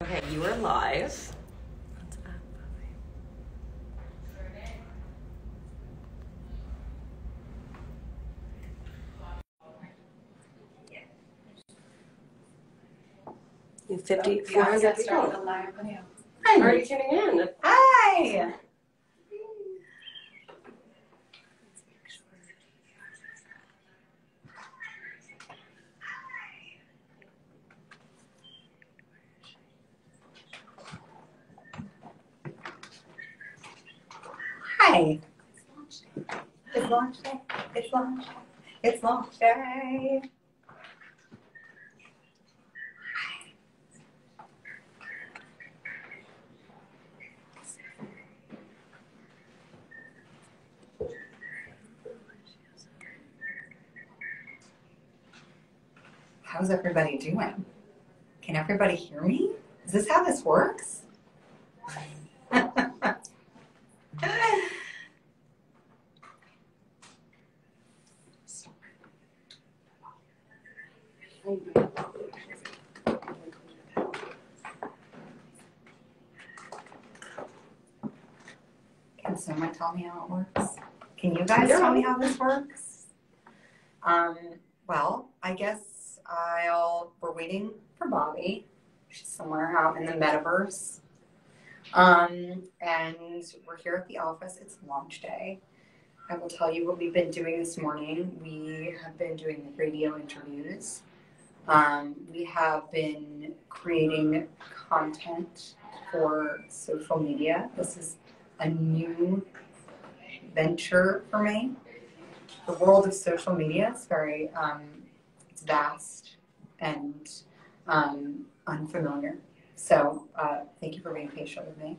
Okay, you are live. You have 5,400 people. Hi. Are you tuning in? Hi. Hi. It's launch day. It's launch day. It's launch day. How's everybody doing? Can everybody hear me? Is this how this works? Can someone tell me how it works? Can you guys tell me how this works? Well, I guess we're waiting for Bobby. She's somewhere out in the metaverse. And we're here at the office. It's launch day. I will tell you what we've been doing this morning. We have been doing radio interviews. We have been creating content for social media. This is a new venture for me. The world of social media is very, it's vast and unfamiliar. So thank you for being patient with me.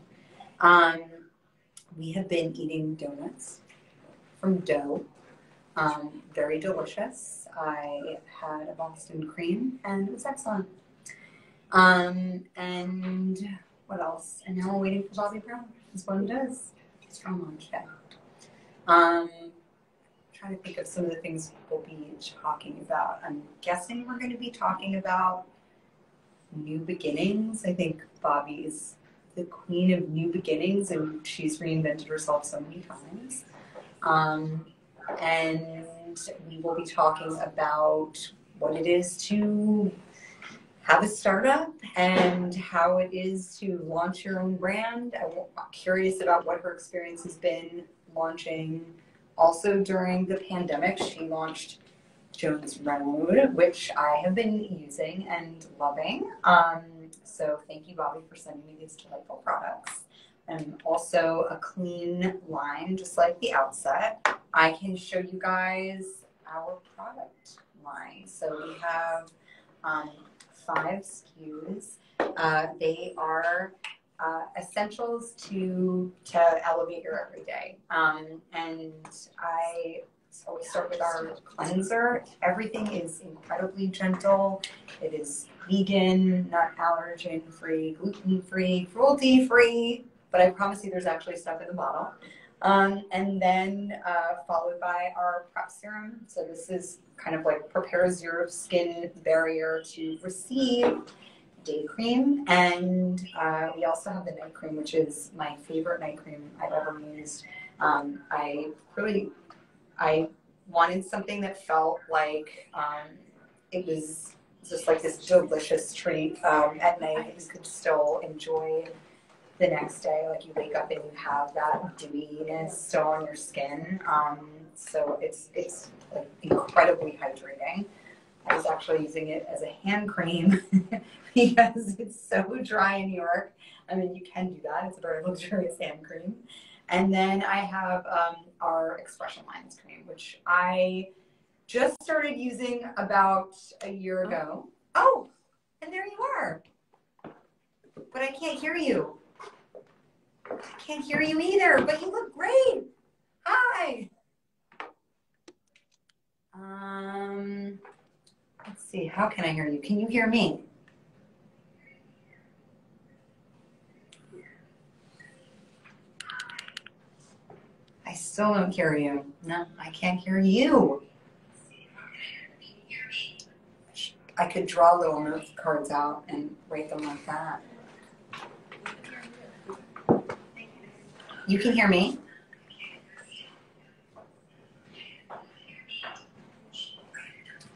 We have been eating donuts from dough. Very delicious. I had a Boston cream and it was excellent. And what else? And now we're waiting for Bobby Brown. That's what it does. It's from launch day. Trying to think of some of the things we'll be talking about. I'm guessing we're going to be talking about new beginnings. I think Bobby is the queen of new beginnings and she's reinvented herself so many times. And we will be talking about what it is to have a startup and how it is to launch your own brand. I'm curious about what her experience has been launching. Also during the pandemic, she launched Jones Road, which I have been using and loving. So thank you, Bobby, for sending me these delightful products. And also a clean line, just like the Outset. I can show you guys our product line. So we have 5 SKUs. They are essentials to elevate your everyday. And I always start with our cleanser. Everything is incredibly gentle. It is vegan, nut allergen free, gluten free, cruelty free. But I promise you there's actually stuff in the bottle. And then followed by our prep serum. So this is kind of like prepares your skin barrier to receive day cream. And we also have the night cream, which is my favorite night cream I've ever used. I wanted something that felt like it was just like this delicious treat at night that you could still enjoy the next day. Like you wake up and you have that dewiness still on your skin. So it's like incredibly hydrating. I was actually using it as a hand cream because it's so dry in New York. I mean, you can do that. It's a very luxurious hand cream. And then I have our Expression Lines cream, which I just started using about a year ago. Oh, and there you are. But I can't hear you. I can't hear you either, but you look great. Hi. Let's see. How can I hear you? Can you hear me? I still don't hear you. No, I can't hear you. I could draw little note cards out and write them like that. You can hear me?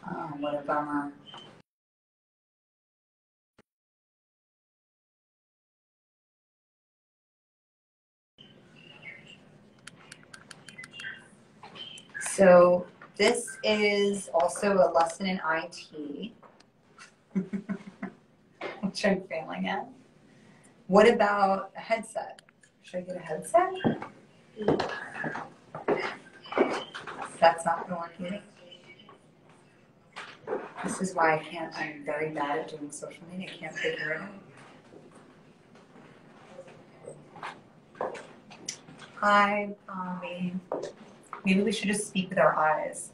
Oh, what a bummer. So this is also a lesson in IT, which I'm failing at. What about a headset? Should I get a headset? That's not going to work either. This is why I'm very bad at doing social media. I can't figure it out. Hi, Bobby. Maybe we should just speak with our eyes.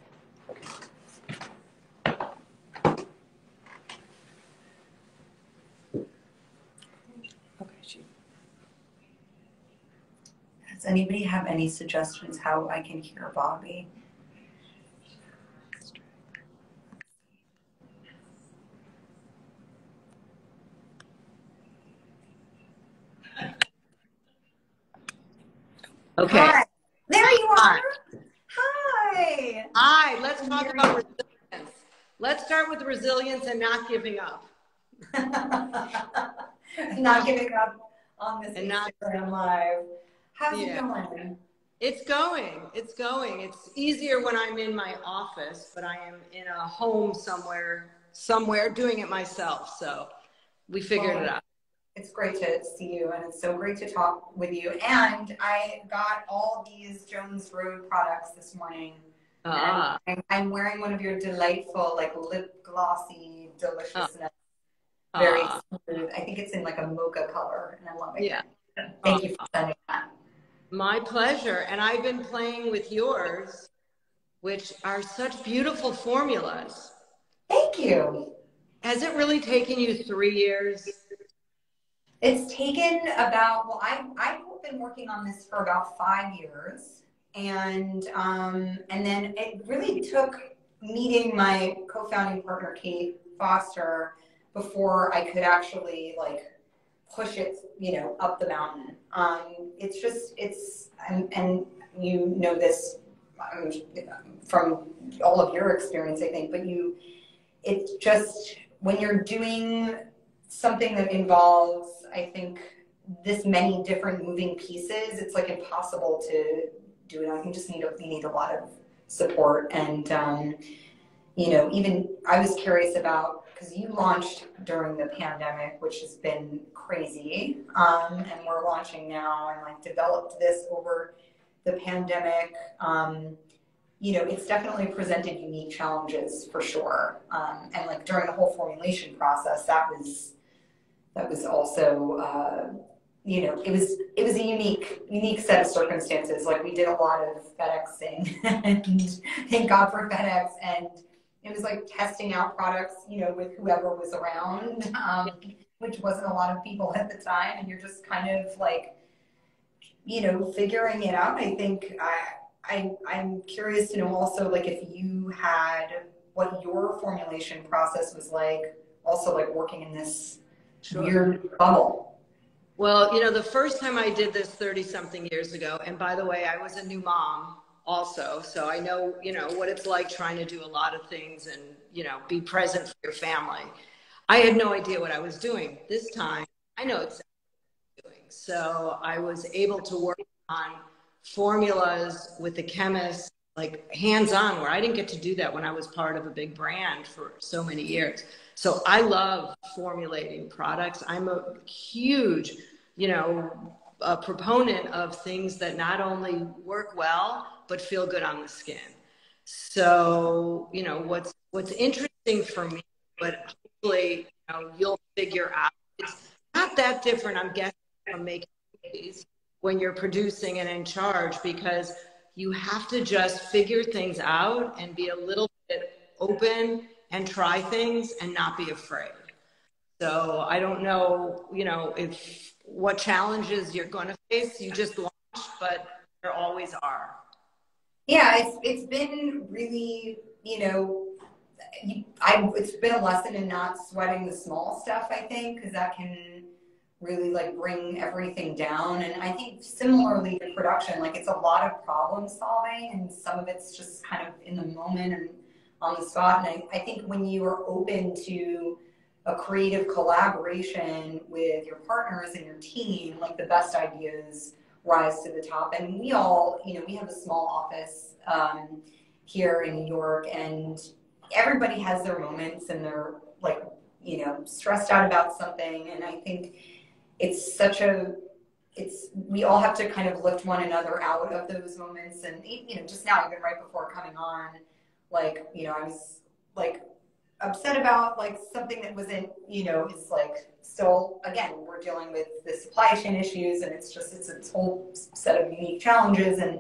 Does anybody have any suggestions how I can hear Bobby? Okay. Hi. There you are. Hi. Hi. Hi. Let's talk about resilience. Let's start with resilience and not giving up. Not giving up on this Instagram Live. How's it going? It's going. It's going. It's easier when I'm in my office, but I am in a home somewhere doing it myself. So we figured it out. It's great to see you, and it's so great to talk with you. And I got all these Jones Road products this morning. I'm wearing one of your delightful, like lip glossy deliciousness. Very smooth. I think it's in like a mocha color, and I love it. Yeah. Thank you for sending that. My pleasure. And I've been playing with yours, which are such beautiful formulas. Thank you. Has it really taken you 3 years? It's taken about, well, I've been working on this for about 5 years. And then it really took meeting my co-founding partner, Kate Foster, before I could actually like push it, up the mountain. And you know this from all of your experience, I think, but it's just when you're doing something that involves, I think, this many different moving pieces, it's like impossible to do it. I think you need a lot of support. And, even I was curious about, because you launched during the pandemic, which has been crazy. And we're launching now and like developed this over the pandemic. It's definitely presented unique challenges for sure. And like during the whole formulation process, that was also, it was a unique set of circumstances. Like we did a lot of FedExing, and thank God for FedEx. And it was like testing out products, with whoever was around, which wasn't a lot of people at the time. And you're just kind of like, figuring it out. I think I'm curious to know also, like, if you had what your formulation process was like, also like working in this weird bubble. Well, the first time I did this 30-something years ago, and by the way, I was a new mom also, so I know, what it's like trying to do a lot of things and, be present for your family. I had no idea what I was doing. This time, I know exactly what I'm doing. So I was able to work on formulas with the chemists, like hands-on, where I didn't get to do that when I was part of a big brand for so many years. So I love formulating products. I'm a huge, a proponent of things that not only work well, but feel good on the skin. So, what's interesting for me, but hopefully, you'll figure out, it's not that different, I'm guessing, from making movies when you're producing and in charge, because you have to just figure things out and be a little bit open and try things and not be afraid. So I don't know, if what challenges you're going to face. You just launched, but there always are. Yeah, it's been really, it's been a lesson in not sweating the small stuff, I think, because that can really like bring everything down. And I think similarly to production, like it's a lot of problem solving and some of it's just kind of in the moment and on the spot. And I think when you are open to a creative collaboration with your partners and your team, like the best ideas rise to the top. And we all, you know, we have a small office here in New York, and everybody has their moments and they're like, you know, stressed out about something. And I think we all have to kind of lift one another out of those moments. And, you know, just now, even right before coming on, like, you know, I was like upset about like something that wasn't, you know, it's like still, again, we're dealing with the supply chain issues and it's a whole set of unique challenges, and,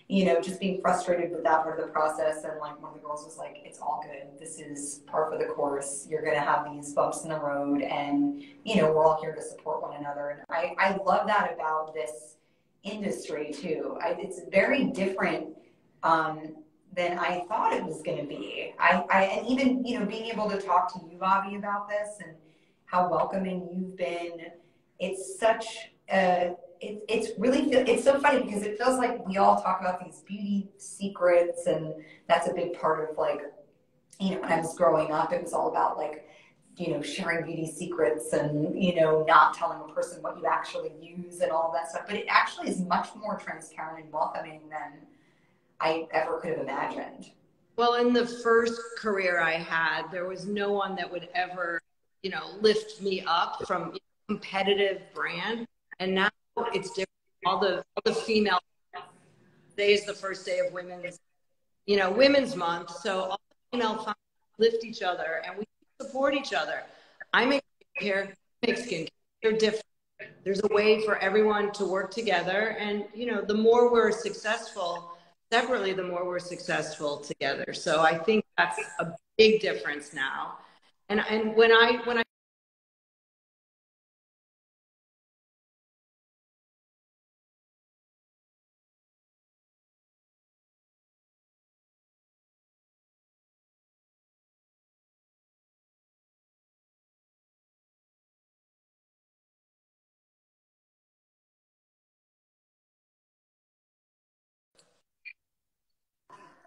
you know, just being frustrated with that part of the process. And like one of the girls was like, it's all good. This is par for the course. You're going to have these bumps in the road and, you know, we're all here to support one another. And I love that about this industry too. It's very different than I thought it was going to be. And even, you know, being able to talk to you, Bobby, about this and how welcoming you've been, it's such it's so funny because it feels like we all talk about these beauty secrets, and that's a big part of like, you know, when I was growing up, it was all about like, you know, sharing beauty secrets and, you know, not telling a person what you actually use and all that stuff. But it actually is much more transparent and welcoming than I ever could have imagined. Well, in the first career I had, there was no one that would ever, you know, lift me up from a competitive brand. And now it's different. All the female, today is the first day of Women's Month. So all the female founders lift each other and we support each other. I make skincare, you make skincare. They're different. There's a way for everyone to work together. And, you know, the more we're successful separately, the more we're successful together. So I think that's a big difference now. And when I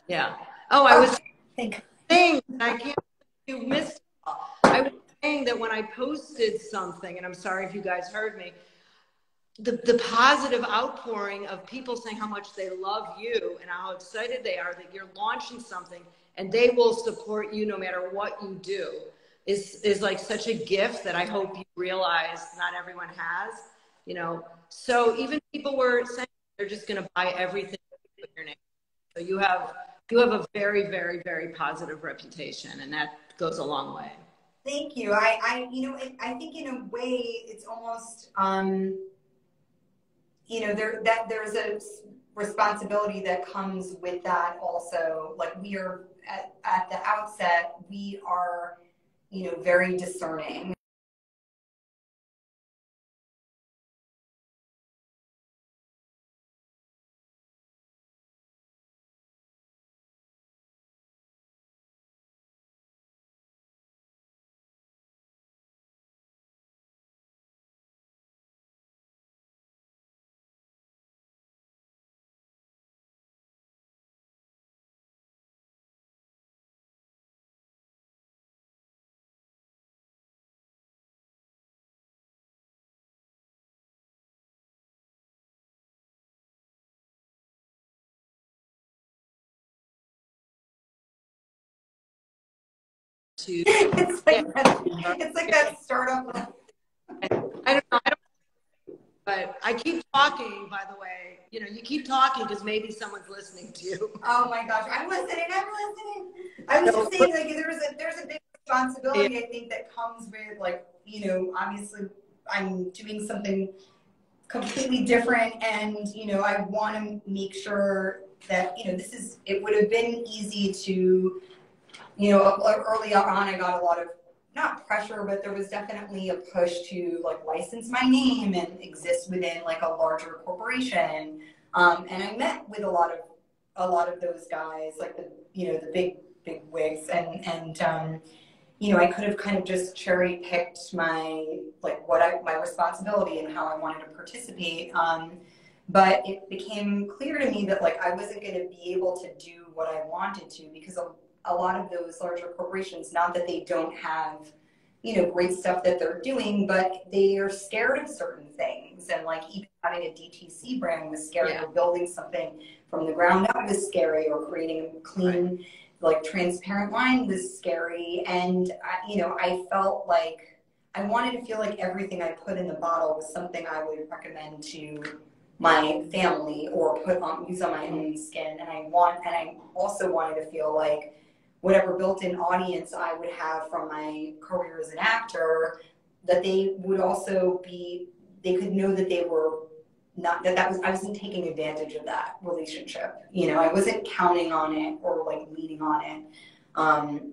Yeah. Oh, I was saying, I can't, you missed it all. I was saying that when I posted something, and I'm sorry if you guys heard me, the positive outpouring of people saying how much they love you and how excited they are that you're launching something and they will support you no matter what you do is like such a gift that I hope you realize not everyone has, you know. So even people were saying they're just going to buy everything with your name. So you have a very, very, very positive reputation, and that goes a long way. Thank you. I think in a way it's almost, you know, there's a responsibility that comes with that also. Like we are at the outset, we are, you know, very discerning. It's like that startup. I don't know. But I keep talking, by the way. You know, you keep talking because maybe someone's listening to you. Oh my gosh, I'm listening. I was just saying, like, there's a big responsibility, I think, that comes with, like, you know, obviously I'm doing something completely different, and, you know, I want to make sure that, you know, it would have been easy to, you know, early on I got a lot of, not pressure, but there was definitely a push to like license my name and exist within like a larger corporation. And I met with a lot of those guys, like the, you know, the big wigs, and you know, I could have kind of just cherry picked my, like my responsibility and how I wanted to participate. But it became clear to me that like I wasn't going to be able to do what I wanted to, because a lot of those larger corporations, not that they don't have, you know, great stuff that they're doing, but they are scared of certain things. And like even having a DTC brand was scary, or building something from the ground up was scary, or creating a clean, like transparent line was scary. And you know, I felt like I wanted to feel like everything I put in the bottle was something I would recommend to my family or use on my own skin. And I also wanted to feel like whatever built-in audience I would have from my career as an actor, that they would also be, they could know that they were not, I wasn't taking advantage of that relationship. You know, I wasn't counting on it or like leaning on it,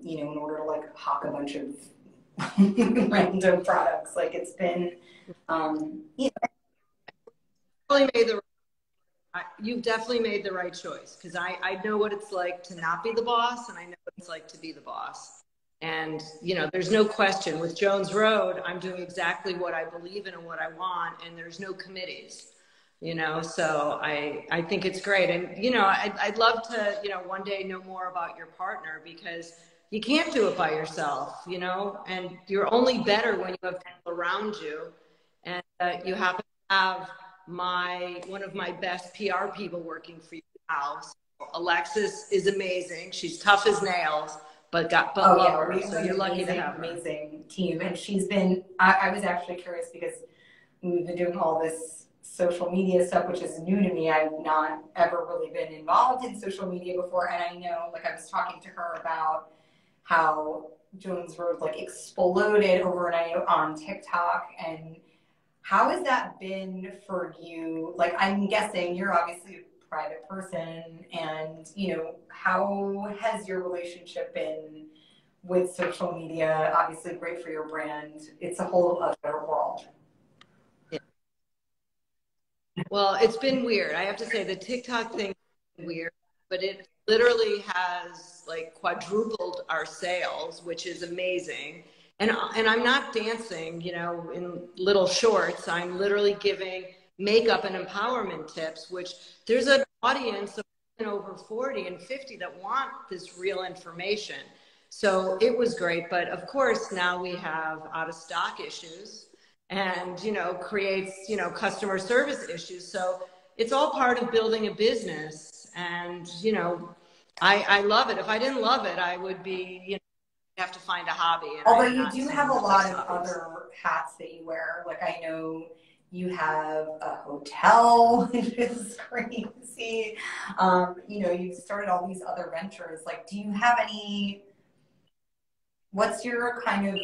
you know, in order to like hawk a bunch of random products. Like it's been, you know, you've definitely made the right choice, because I know what it's like to not be the boss, and I know what it's like to be the boss. And, you know, there's no question with Jones Road, I'm doing exactly what I believe in and what I want, and there's no committees, you know, so I think it's great. And, you know, I'd love to, you know, one day know more about your partner, because you can't do it by yourself, you know, and you're only better when you have people around you. And you happen to have one of my best PR people working for you now. So Alexis is amazing. She's tough as nails, but love her. So you're lucky to have her. Amazing team. And she's been, I was actually curious because we've been doing all this social media stuff, which is new to me. I've not ever really been involved in social media before. And I know, like I was talking to her about how Jones Road like exploded overnight on TikTok, and how has that been for you? Like, I'm guessing you're obviously a private person, and, you know, how has your relationship been with social media? Obviously great for your brand. It's a whole other world. Yeah. Well, it's been weird. I have to say the TikTok thing is weird, but it literally has like quadrupled our sales, which is amazing. And I'm not dancing, you know, in little shorts. I'm literally giving makeup and empowerment tips, which there's an audience of women over 40 and 50 that want this real information. So it was great. But of course, now we have out of stock issues, and, you know, creates, you know, customer service issues. So it's all part of building a business. And, you know, I love it. If I didn't love it, I would be, you know, have to find a hobby. And although you do have a lot of other hats that you wear. Like I know you have a hotel, which is crazy. You know, you've started all these other ventures. Like, do you have any, what's your kind of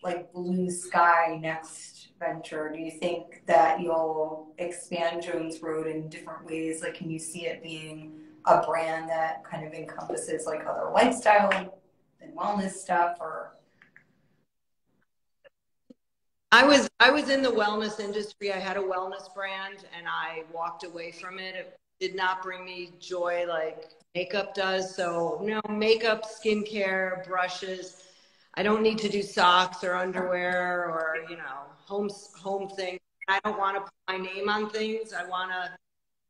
like blue sky next venture? Do you think that you'll expand Jones Road in different ways? Like, can you see it being a brand that kind of encompasses like other lifestyle and wellness stuff? Or I was in the wellness industry. I had a wellness brand and I walked away from it. It did not bring me joy like makeup does. So no, makeup, skincare, brushes. I don't need to do socks or underwear or, you know, home things. I don't want to put my name on things.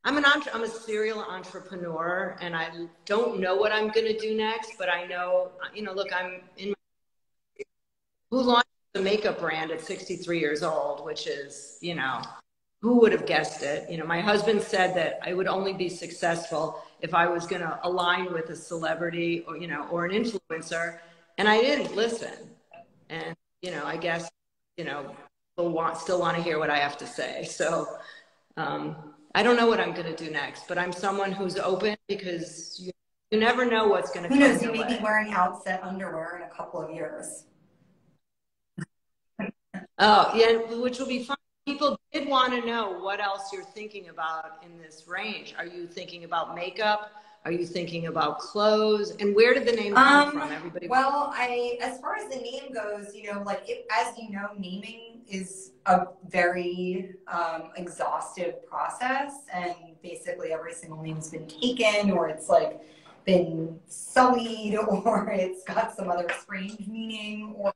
I'm a serial entrepreneur, and I don't know what I'm going to do next, but I know, you know, look, who launched the makeup brand at 63 years old, which is, you know, who would have guessed it? You know, my husband said that I would only be successful if I was going to align with a celebrity or, you know, or an influencer. And I didn't listen. And, you know, I guess, you know, people still want to hear what I have to say. So, I don't know what I'm going to do next, but I'm someone who's open, because you never know what's going to come. Who knows, you may be wearing Outset underwear in a couple of years. Oh, yeah, which will be fun. People did want to know what else you're thinking about in this range. Are you thinking about makeup? Are you thinking about clothes? And where did the name come from? Everybody. Well, as far as the name goes, you know, like as you know, naming is a very exhaustive process, and basically every single name's been taken, or it's like been sullied or it's got some other strange meaning or,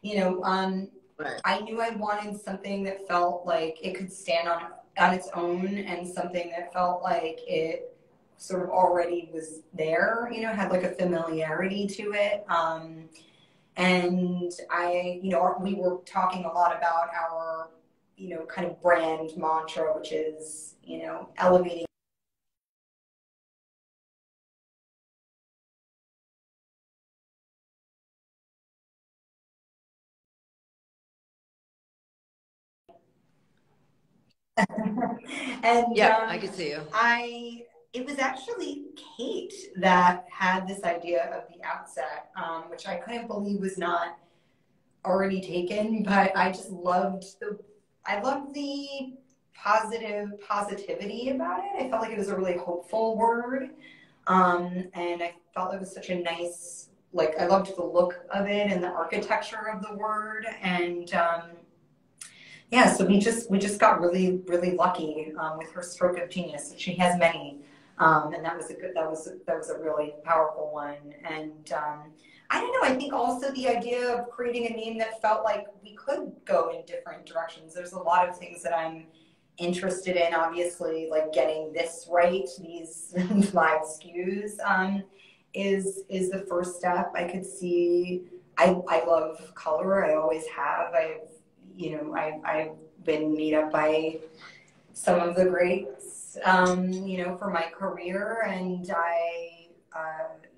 you know, Right. I knew I wanted something that felt like it could stand on its own and something that felt like it sort of already was there, you know, had like a familiarity to it. And you know, we were talking a lot about our, you know, kind of brand mantra, which is, you know, elevating. And Yeah, I can see you. it was actually Kate that had this idea of the Outset, which I couldn't believe was not already taken, but I just I loved the positivity about it. I felt like it was a really hopeful word. And I felt it was such a nice, like, I loved the look of it and the architecture of the word. And, yeah, so we just got really lucky with her stroke of genius. She has many, and that was a really powerful one. And I don't know. I think also the idea of creating a name that felt like we could go in different directions. There's a lot of things that I'm interested in. Obviously, like getting this right, these 5 SKUs is the first step. I could see. I love color. I always have. I've been made up by some of the greats, you know, for my career, and I,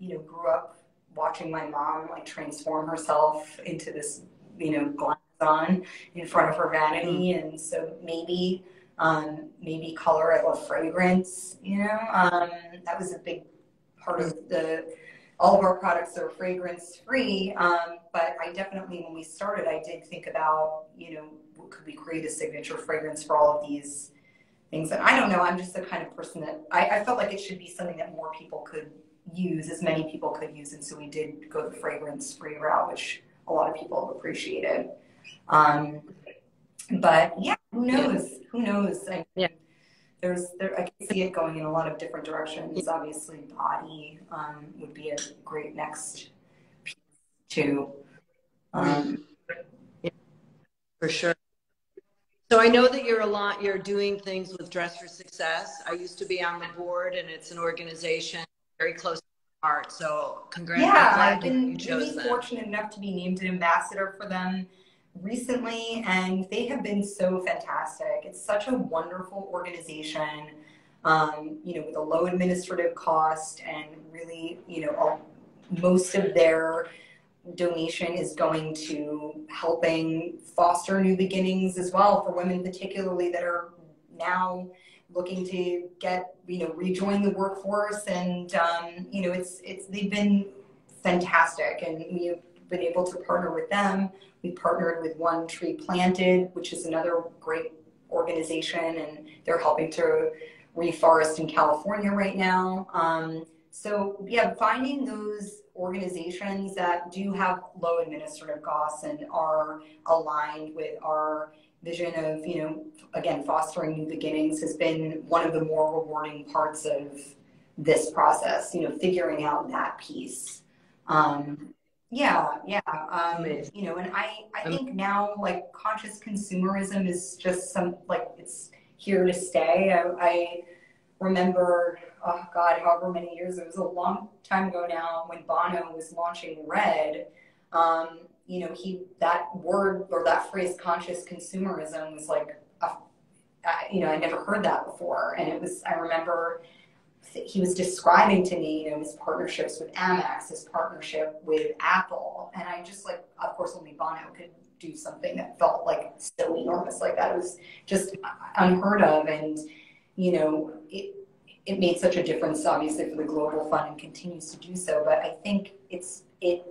you know, grew up watching my mom like transform herself into this, you know, glass on in front of her vanity, and so maybe color. I love fragrance, you know, that was a big part of all of our products are fragrance free, but I definitely, when we started, I did think about, you know, could we create a signature fragrance for all of these things? And I don't know, I'm just the kind of person that I felt like it should be something that more people could use, as many people could use, and so we did go the fragrance free route, which a lot of people have appreciated. But yeah, who knows? Yeah. Who knows? Yeah. I can see it going in a lot of different directions. Obviously, body would be a great next piece too. Yeah, for sure. So I know that you're doing things with Dress for Success. I used to be on the board, and it's an organization very close to my heart. So congratulations. Yeah, I've been really fortunate enough to be named an ambassador for them recently, and they have been so fantastic. It's such a wonderful organization, you know, with a low administrative cost, and really, you know, most of their donation is going to helping foster new beginnings as well for women, particularly that are now looking to get, you know, rejoin the workforce. And you know, they've been fantastic, and we've been able to partner with them. We partnered with One Tree Planted, which is another great organization, and they're helping to reforest in California right now. So yeah, finding those organizations that do have low administrative costs and are aligned with our vision of, you know, again, fostering new beginnings has been one of the more rewarding parts of this process, you know, figuring out that piece. You know, and I think now, like, conscious consumerism is just it's here to stay. I remember, oh God, however many years, it was a long time ago now, when Bono was launching Red, you know, that word or that phrase, conscious consumerism, was like, you know, I never heard that before. And I remember he was describing to me, you know, his partnerships with Amex, his partnership with Apple. And I just, like, of course, only Bono could do something that felt like so enormous like that. It was just unheard of. And, you know, it made such a difference, obviously, for the Global Fund, and continues to do so. But I think it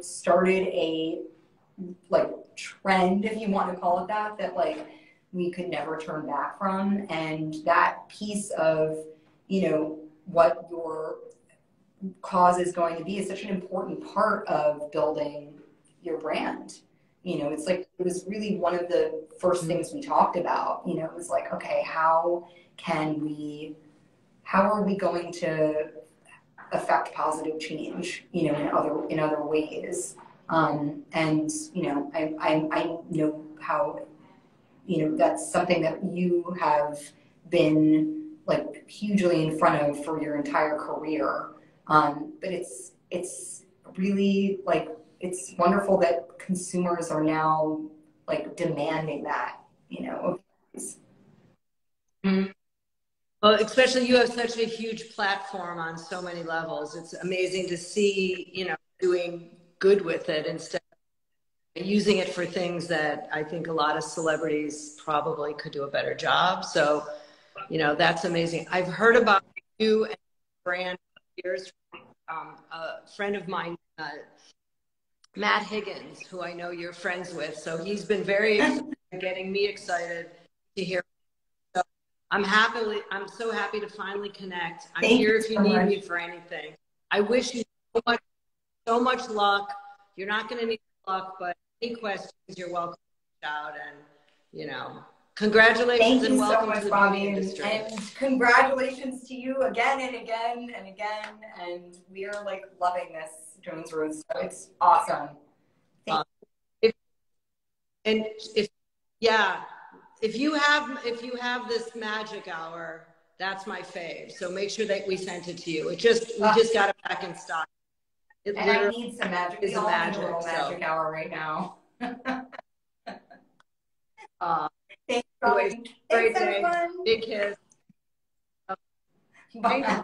started a, like, trend, if you want to call it that like we could never turn back from. And that piece of, you know, what your cause is going to be is such an important part of building your brand. You know, it's like, it was really one of the first things we talked about. You know, it was like, okay, how are we going to affect positive change, you know, in other ways. And you know, I know how, you know, that's something that you have been like hugely in front of for your entire career. But it's really like, it's wonderful that consumers are now like demanding that, you know. Mhm. Well, especially you have such a huge platform on so many levels. It's amazing to see, you know, doing good with it instead of using it for things that I think a lot of celebrities probably could do a better job. So, you know, that's amazing. I've heard about you and brand for years. A friend of mine, Matt Higgins, who I know you're friends with. So he's been very excited, getting me excited to hear. So I'm so happy to finally connect. I'm Thank here you if you so need much. me for anything. I wish you so much luck. You're not going to need luck, but any questions, you're welcome to reach out. And, you know, congratulations Thank and you so welcome much, to the Bobby, beauty industry. and congratulations to you again and again and again. And we are like loving this Jones Road stuff. It's awesome. And if, yeah, if you have this magic hour, that's my fave. So make sure that we sent it to you. We just got it back in stock. It And I need some magic. is We a all need a magic, little magic so. hour right now. Thanks, Anyways, Bobby. great Thanks, day. everyone. Big kiss. Bye.